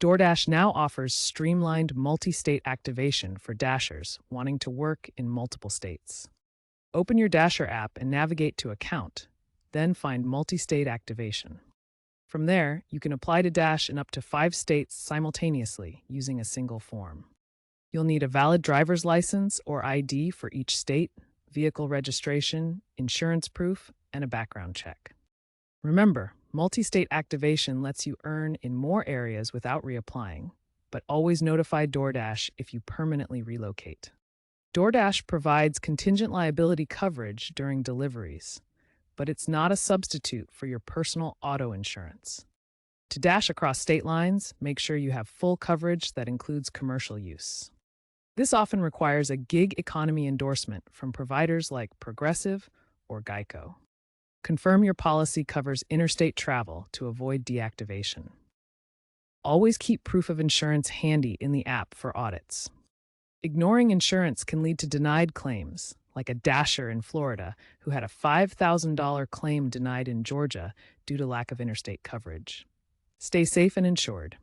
DoorDash now offers streamlined multi-state activation for Dashers wanting to work in multiple states. Open your Dasher app and navigate to Account, then find Multi-State Activation. From there, you can apply to Dash in up to 5 states simultaneously using a single form. You'll need a valid driver's license or ID for each state, vehicle registration, insurance proof, and a background check. Remember, multi-state activation lets you earn in more areas without reapplying, but always notify DoorDash if you permanently relocate. DoorDash provides contingent liability coverage during deliveries, but it's not a substitute for your personal auto insurance. To dash across state lines, make sure you have full coverage that includes commercial use. This often requires a gig economy endorsement from providers like Progressive or Geico. Confirm your policy covers interstate travel to avoid deactivation. Always keep proof of insurance handy in the app for audits. Ignoring insurance can lead to denied claims, like a Dasher in Florida who had a $5,000 claim denied in Georgia due to lack of interstate coverage. Stay safe and insured.